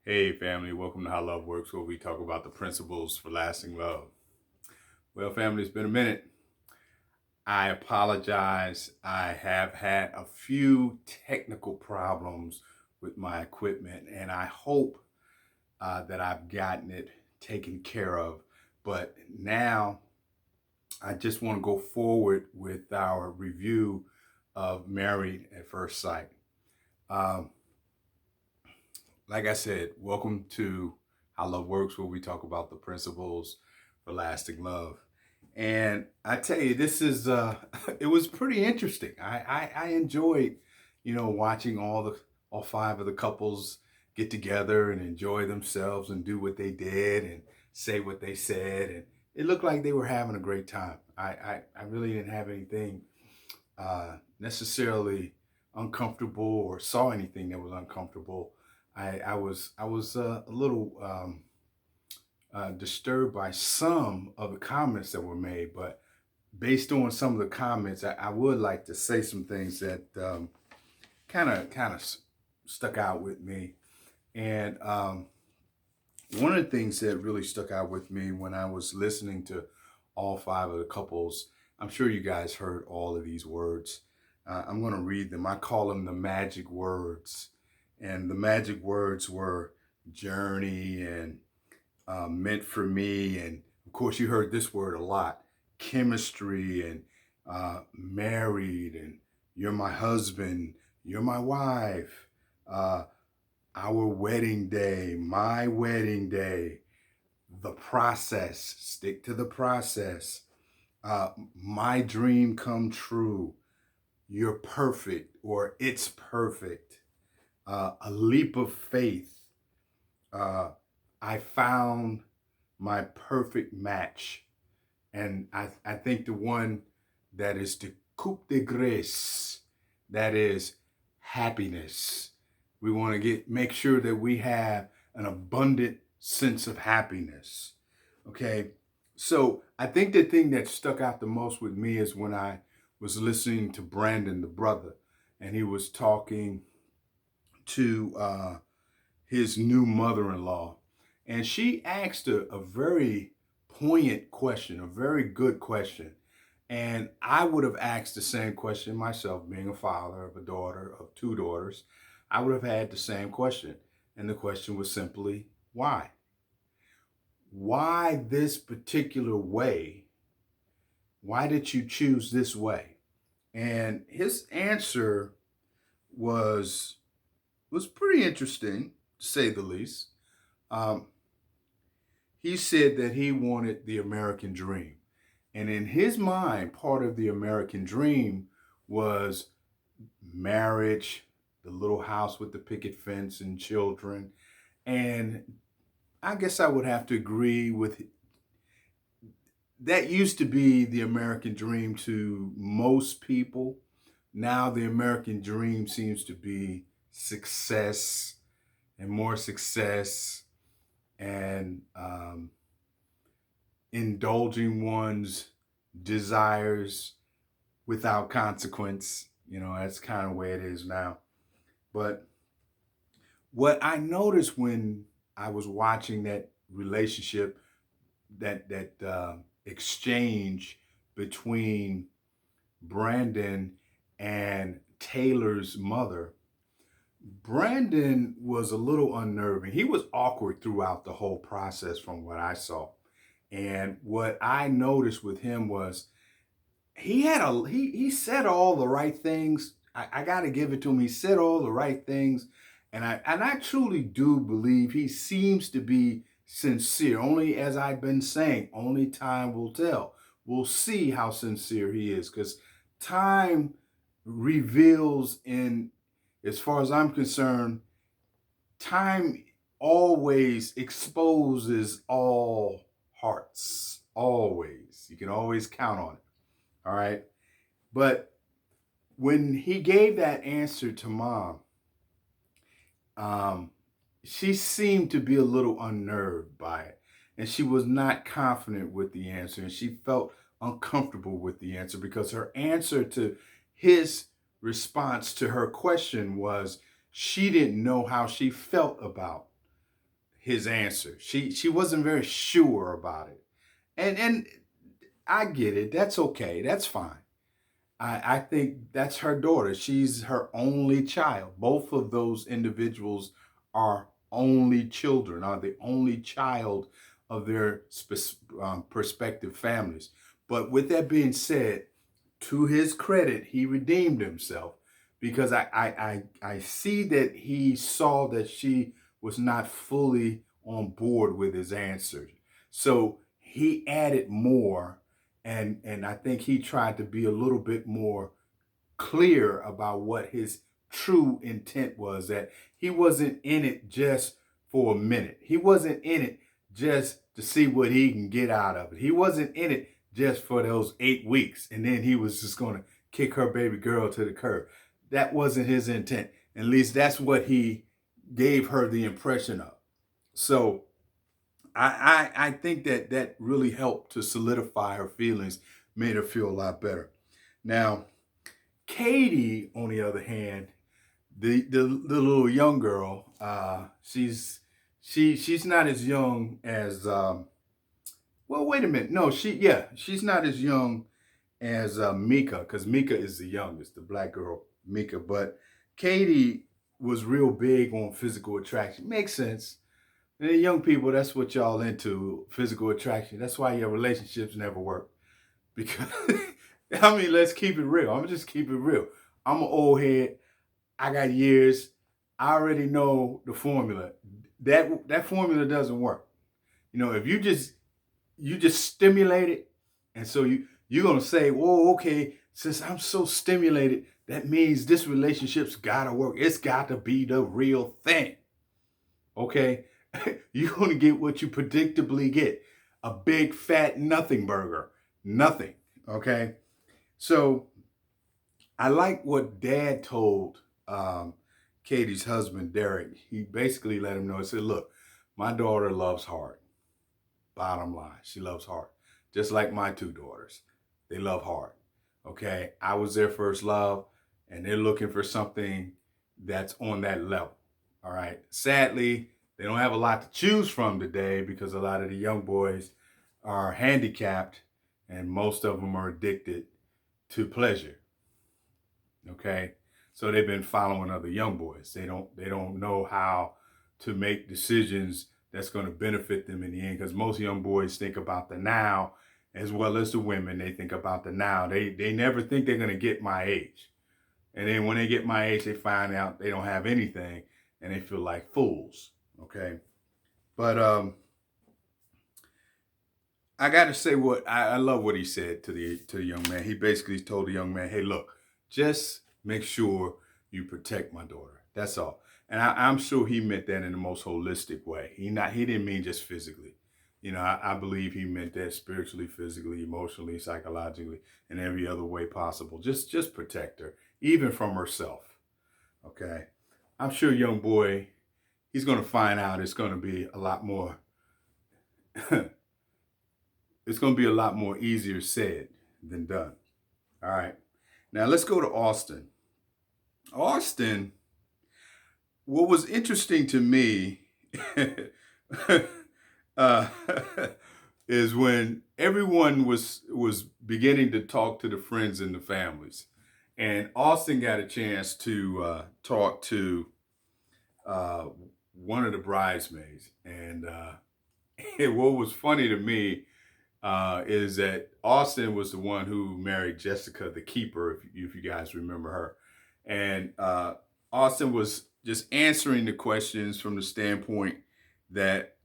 Hey family, welcome to How Love Works, where we talk about the principles for lasting love. Well, family, it's been a minute. I apologize. I have had a few technical problems with my equipment, and I hope that I've gotten it taken care of. But now I just want to go forward with our review of Married at First Sight. Um, like I said, welcome to How Love Works, where we talk about the principles for lasting love. And I tell you, this is it was pretty interesting. I enjoyed, watching all five of the couples get together and enjoy themselves and do what they did and say what they said, and it looked like they were having a great time. I really didn't have anything necessarily uncomfortable or saw anything that was uncomfortable. I was a little disturbed by some of the comments that were made, but based on some of the comments, I would like to say some things that kind of stuck out with me. And one of the things that really stuck out with me when I was listening to all five of the couples, I'm sure you guys heard all of these words. I'm going to read them. I call them the magic words. And the magic words were journey and meant for me. And of course, you heard this word a lot: chemistry and married, and you're my husband, you're my wife, uh, our wedding day, my wedding day, the process, stick to the process, my dream come true, you're perfect, or it's perfect, a leap of faith, uh, I found my perfect match. And I think the one that is the coup de grace, that is happiness. We want to make sure that we have an abundant sense of happiness. Okay. So I think the thing that stuck out the most with me is when I was listening to Brandon, the brother, and he was talking to his new mother-in-law, and she asked a very poignant question, a very good question. And I would have asked the same question myself, being a father of a daughter, of two daughters. I would have had the same question. And the question was simply, why? Why this particular way? Why did you choose this way? And his answer was was pretty interesting, to say the least. Um, he said that he wanted the American dream. And in his mind, part of the American dream was marriage, the little house with the picket fence and children. And I guess I would have to agree with that. Used to be the American dream to most people. Now the American dream seems to be success and more success, and indulging one's desires without consequence. That's kind of the way it is now. But what I noticed when I was watching that relationship, that exchange between Brandon and Taylor's mother, Brandon was a little unnerving. He was awkward throughout the whole process from what I saw. And what I noticed with him was he said all the right things. I got to give it to him. He said all the right things, and I truly do believe he seems to be sincere. Only, as I've been saying, only time will tell. We'll see how sincere he is, because time reveals, in as far as I'm concerned, time always exposes all hearts. Always. You can always count on it. All right. But when he gave that answer to mom, um, she seemed to be a little unnerved by it. And she was not confident with the answer. And she felt uncomfortable with the answer, because her answer to his response to her question was she didn't know how she felt about his answer. She wasn't very sure about it. And I get it. That's okay. That's fine. I think that's her daughter. She's her only child. Both of those individuals are only children, are the only child of their prospective families. But with that being said, to his credit, he redeemed himself because I see that he saw that she was not fully on board with his answers. So he added more, and I think he tried to be a little bit more clear about what his true intent was, that he wasn't in it just for a minute. He wasn't in it just to see what he can get out of it. He wasn't in it just for those 8 weeks and then he was just going to kick her baby girl to the curb. That wasn't his intent. At least that's what he gave her the impression of. So I think that really helped to solidify her feelings, made her feel a lot better. Now, Katie, on the other hand, the little young girl, she's not as young as well. Wait a minute, no, she's not as young as Mika, because Mika is the youngest, the black girl Mika. But Katie was real big on physical attraction. Makes sense. And young people, that's what y'all into, physical attraction. That's why your relationships never work. Because I mean, let's keep it real. I'm just keep it real. I'm an old head. I got years. I already know the formula. That formula doesn't work. You know, if you just stimulate it, and so you're gonna say, "Whoa, okay, since I'm so stimulated, that means this relationship's gotta work. It's got to be the real thing." Okay, you're gonna get what you predictably get: a big fat nothing burger, nothing. Okay, so I like what Dad told Katie's husband, Derek. He basically let him know. He said, "Look, my daughter loves hard. Bottom line, she loves hard. Just like my two daughters. They love hard. Okay, I was their first love, and they're looking for something that's on that level. All right. Sadly, they don't have a lot to choose from today because a lot of the young boys are handicapped, and most of them are addicted to pleasure. Okay, so they've been following other young boys. They don't know how to make decisions that's going to benefit them in the end, because most young boys think about the now as well as the women. They think about the now. They never think they're going to get my age. And then when they get my age, they find out they don't have anything and they feel like fools. Okay. But I got to say, what I love what he said to the young man. He basically told the young man, "Hey, look, just make sure you protect my daughter. That's all." And I'm sure he meant that in the most holistic way. He didn't mean just physically. You know, I believe he meant that spiritually, physically, emotionally, psychologically, and every other way possible. Just protect her, even from herself. Okay. I'm sure young boy, he's going to find out it's going to be a lot more it's going to be a lot more easier said than done. All right. Now let's go to Austin. Austin, what was interesting to me uh, is when everyone was beginning to talk to the friends and the families, and Austin got a chance to talk to one of the bridesmaids, and what was funny to me is that Austin was the one who married Jessica, the keeper, if you guys remember her. And Austin was just answering the questions from the standpoint that,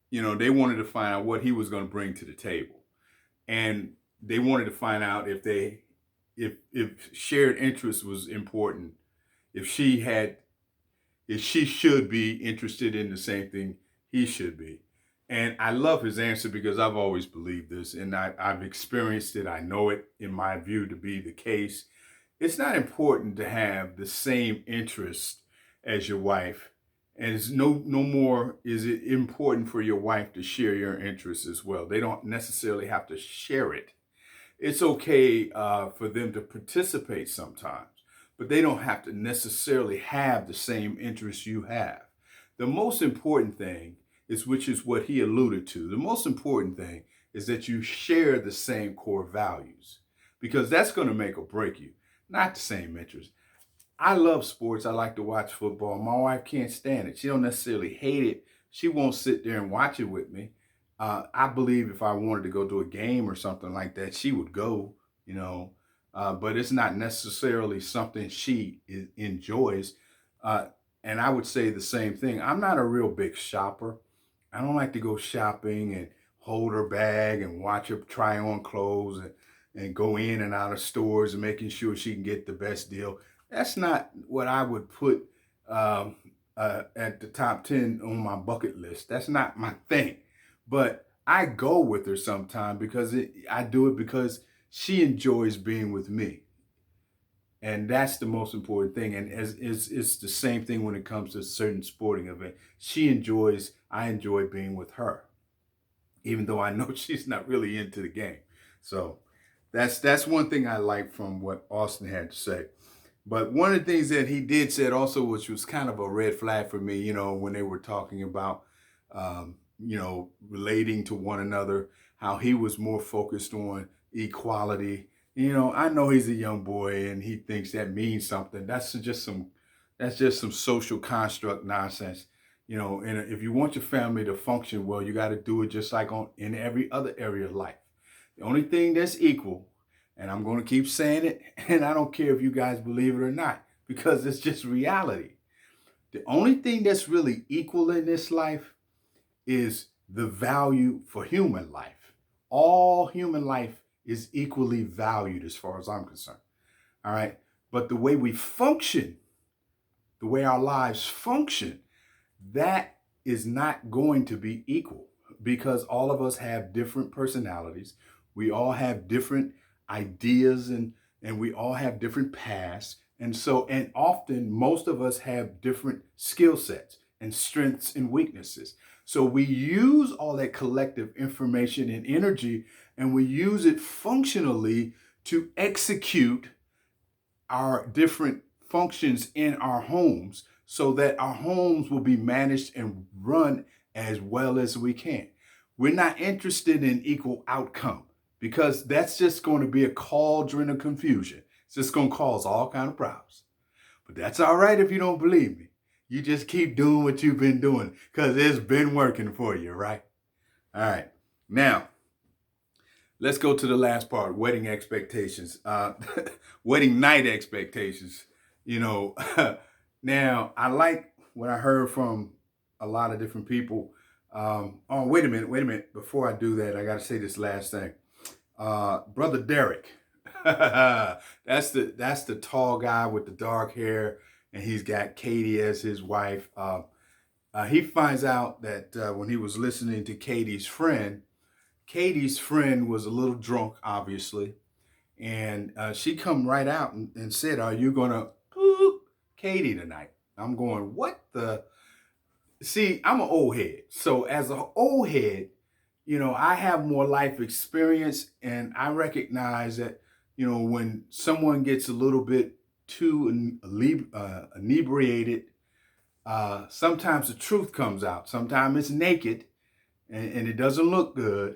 you know, they wanted to find out what he was going to bring to the table. And they wanted to find out if shared interest was important, if she should be interested in the same thing he should be. And I love his answer because I've always believed this, and I've experienced it. I know it, in my view, to be the case. It's not important to have the same interest as your wife, and it's no more is it important for your wife to share your interests as well. They don't necessarily have to share it. It's okay for them to participate sometimes, but they don't have to necessarily have the same interests you have. The most important thing is which is what he alluded to. The most important thing is that you share the same core values, because that's going to make or break you, not the same interests. I love sports. I like to watch football. My wife can't stand it. She don't necessarily hate it. She won't sit there and watch it with me. I believe if I wanted to go to a game or something like that, she would go, you know, but it's not necessarily something enjoys. Uh, and I would say the same thing. I'm not a real big shopper. I don't like to go shopping and hold her bag and watch her try on clothes and go in and out of stores and making sure she can get the best deal. That's not what I would put at the top 10 on my bucket list. That's not my thing. But I go with her sometime because I do it because she enjoys being with me. And that's the most important thing. And it's the same thing when it comes to a certain sporting event. I enjoy being with her, even though I know she's not really into the game. So that's one thing I like from what Austin had to say. But one of the things that he did said also, which was kind of a red flag for me, you know, when they were talking about, you know, relating to one another, how he was more focused on equality. You know, I know he's a young boy and he thinks that means something. That's just some social construct nonsense. You know, and if you want your family to function well, you got to do it just like in every other area of life. The only thing that's equal, and I'm going to keep saying it, and I don't care if you guys believe it or not, because it's just reality. The only thing that's really equal in this life is the value for human life. All human life is equally valued as far as I'm concerned. All right. But the way we function, the way our lives function, that is not going to be equal, because all of us have different personalities. We all have different ideas and we all have different pasts. And often most of us have different skill sets and strengths and weaknesses. So we use all that collective information and energy, and we use it functionally to execute our different functions in our homes, so that our homes will be managed and run as well as we can. We're not interested in equal outcome, because that's just going to be a cauldron of confusion. It's just going to cause all kind of problems. But that's all right if you don't believe me. You just keep doing what you've been doing, because it's been working for you, right? All right. Now, let's go to the last part, wedding expectations, wedding night expectations. You know, now I like what I heard from a lot of different people. Oh, wait a minute. Before I do that, I got to say this last thing. Brother Derek, that's the tall guy with the dark hair, and he's got Katie as his wife. He finds out that when he was listening to Katie's friend was a little drunk, obviously, and she come right out and said, "Are you gonna poop Katie tonight?" I'm going, "What the?" See, I'm an old head, so as an old head, you know, I have more life experience, and I recognize that, you know, when someone gets a little bit too inebriated, sometimes the truth comes out. Sometimes it's naked, and it doesn't look good.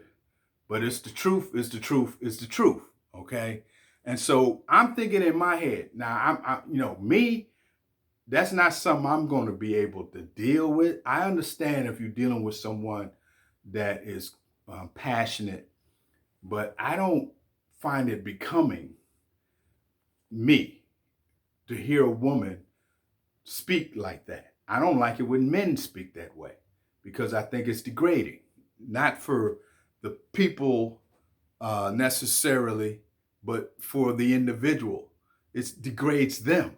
But it's the truth, it's the truth, it's the truth. Okay. And so I'm thinking in my head, now you know, me, that's not something I'm going to be able to deal with. I understand if you're dealing with someone that is passionate, but I don't find it becoming me to hear a woman speak like that. I don't like it when men speak that way, because I think it's degrading, not for the people necessarily, but for the individual. It degrades them.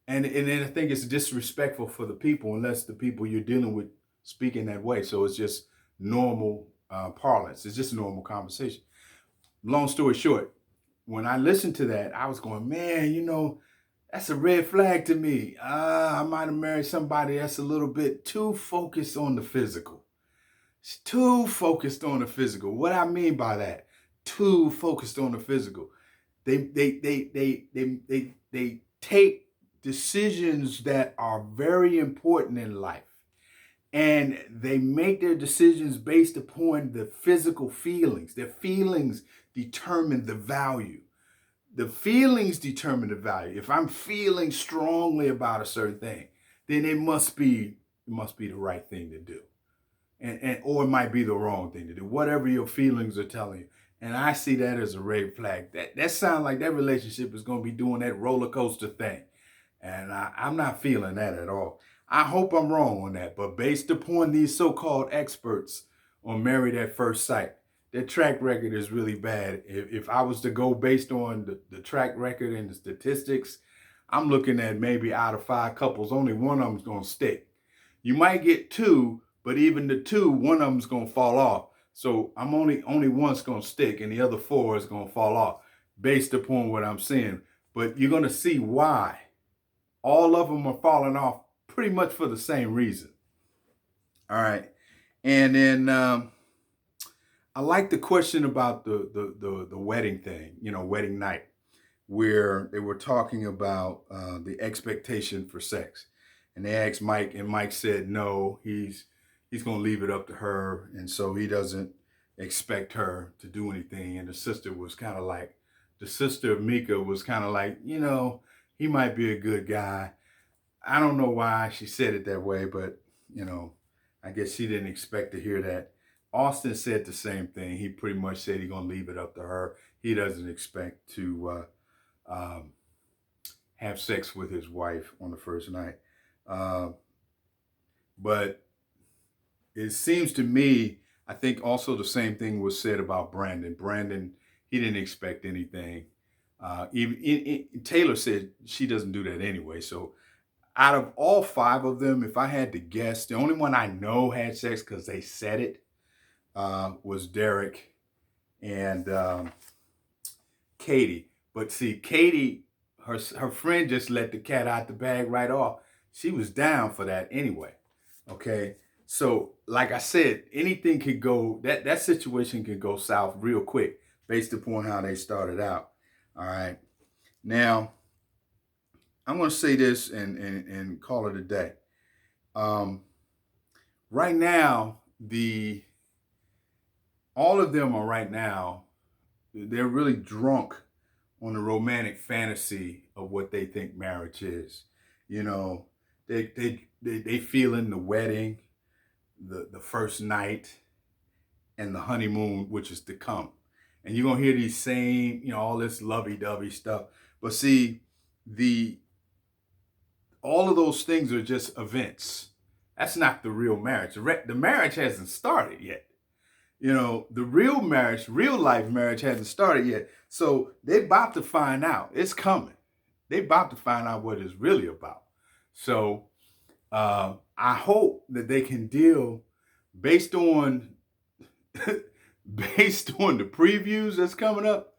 And I think it's disrespectful for the people, unless the people you're dealing with speak in that way. So it's just normal parlance. It's just a normal conversation. Long story short, when I listened to that, I was going, man, you know, that's a red flag to me. I might have married somebody that's a little bit too focused on the physical. It's too focused on the physical. What I mean by that, too focused on the physical. They take decisions that are very important in life, And they make their decisions based upon the physical feelings. Their feelings determine the value. The feelings determine the value. If I'm feeling strongly about a certain thing, then it must be the right thing to do. And or it might be the wrong thing to do. Whatever your feelings are telling you. And I see that as a red flag. That sounds like that relationship is going to be doing that roller coaster thing. And I'm not feeling that at all. I hope I'm wrong on that, but based upon these so-called experts on Married at First Sight, their track record is really bad. If I was to go based on the track record and the statistics, I'm looking at maybe out of 5 couples, only one of them's going to stick. You might get 2, but even the 2, one of them's going to fall off. So I'm only one's going to stick, and the other 4 is going to fall off based upon what I'm seeing. But you're going to see why. All of them are falling off pretty much for the same reason. All right. And then I like the question about the wedding thing, wedding night, where they were talking about the expectation for sex. And they asked Mike, and Mike said no, he's going to leave it up to her. And so he doesn't expect her to do anything. And the sister of Mika was kind of like, he might be a good guy. I don't know why she said it that way, but, I guess she didn't expect to hear that. Austin said the same thing. He pretty much said he's going to leave it up to her. He doesn't expect to have sex with his wife on the first night. But it seems to me, I think also the same thing was said about Brandon. Brandon, he didn't expect anything. Even Taylor said she doesn't do that anyway. So out of all 5 of them, if I had to guess, the only one I know had sex because they said it was Derek and Katie. But see, Katie, her friend just let the cat out the bag right off. She was down for that anyway. Okay. So like I said, anything could go, that situation could go south real quick based upon how they started out. All right. Now, I'm going to say this and call it a day. Right now, all of them are right now, they're really drunk on the romantic fantasy of what they think marriage is. They feel in the wedding, the first night, and the honeymoon, which is to come. And you're going to hear these same, all this lovey-dovey stuff. But see, all of those things are just events. That's not the real marriage. The marriage hasn't started yet. The real marriage, real life marriage hasn't started yet. So they're about to find out. It's coming. They're about to find out what it's really about. So I hope that they can deal based on the previews that's coming up.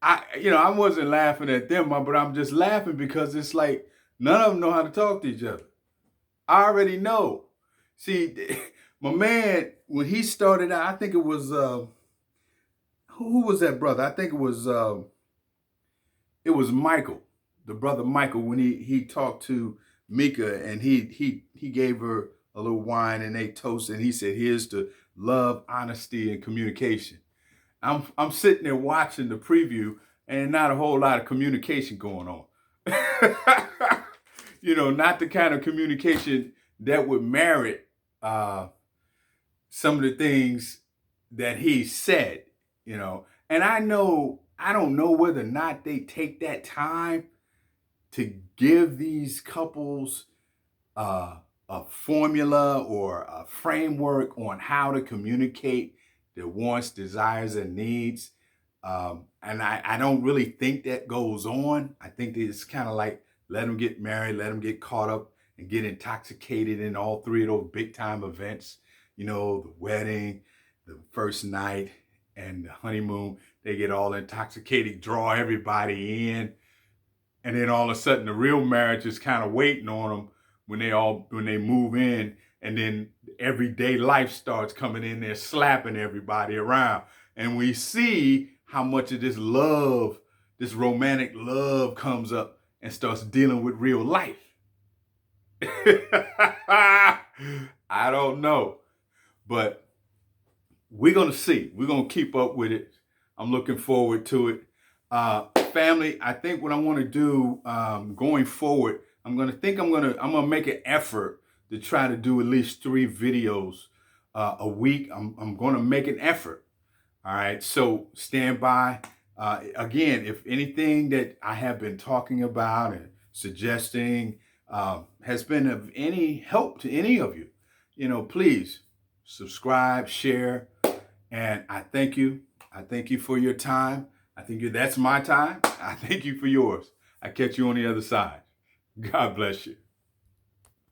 I wasn't laughing at them, but I'm just laughing because it's like none of them know how to talk to each other. I already know. See, my man, when he started out, I think it was who was that brother? I think it was Michael, the brother Michael, when he talked to Mika and he gave her a little wine and they toasted and he said, "Here's to love, honesty, and communication." I'm sitting there watching the preview and not a whole lot of communication going on. Not the kind of communication that would merit some of the things that he said, And I don't know whether or not they take that time to give these couples a formula or a framework on how to communicate their wants, desires, and needs. And I don't really think that goes on. I think that it's kind of like let them get married, let them get caught up and get intoxicated in all 3 of those big time events. The wedding, the first night, and the honeymoon. They get all intoxicated, draw everybody in. And then all of a sudden the real marriage is kind of waiting on them when they move in. And then everyday life starts coming in there, slapping everybody around. And we see how much of this love, this romantic love comes up and starts dealing with real life. I I don't know. But we're going to see. We're going to keep up with it. I'm looking forward to it. Family, I think what I want to do going forward, I'm going to make an effort to try to do at least 3 videos a week. I'm going to make an effort. All right. So stand by. Again, if anything that I have been talking about and suggesting has been of any help to any of you, please subscribe, share, and I thank you. I thank you for your time. That's my time. I thank you for yours. I catch you on the other side. God bless you.